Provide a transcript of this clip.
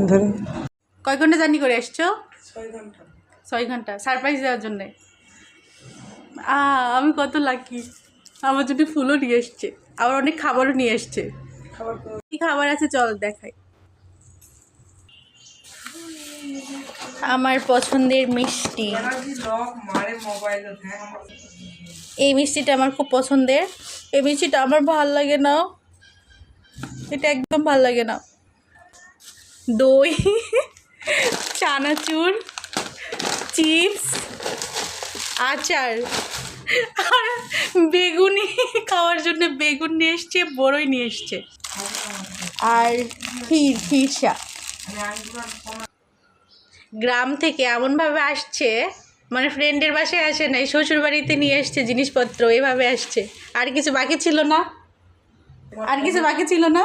ধরেন কয় ঘন্টা জার্নি করে এসছো? 6 ঘন্টা। 6 ঘন্টা সারপ্রাইজ দেওয়ার জন্যে। আমি কত লাকি, আমার জন্য ফুলও নিয়ে এসছে, আবার অনেক খাবারও নিয়ে এসছে। কি খাবার আছে চল দেখাই। আমার পছন্দের মিষ্টি, এই মিষ্টিটা আমার খুব পছন্দের। এই মিষ্টিটা আমার ভাল লাগে না, এটা একদম ভাল লাগে না। দই, চানাচুর, চিপস, আচার আর বেগুনি খাওয়ার জন্য বেগুন নিয়ে এসছে, বড়ই নিয়ে এসছে, আর খিরসা। গ্রাম থেকে এমনভাবে আসছে, মানে ফ্রেন্ডের বাসায় আসে নাই, শ্বশুর বাড়িতে নিয়ে এসছে জিনিসপত্র, এভাবে আসছে। আর কিছু বাকি ছিল না, আর কিছু বাকি ছিল না।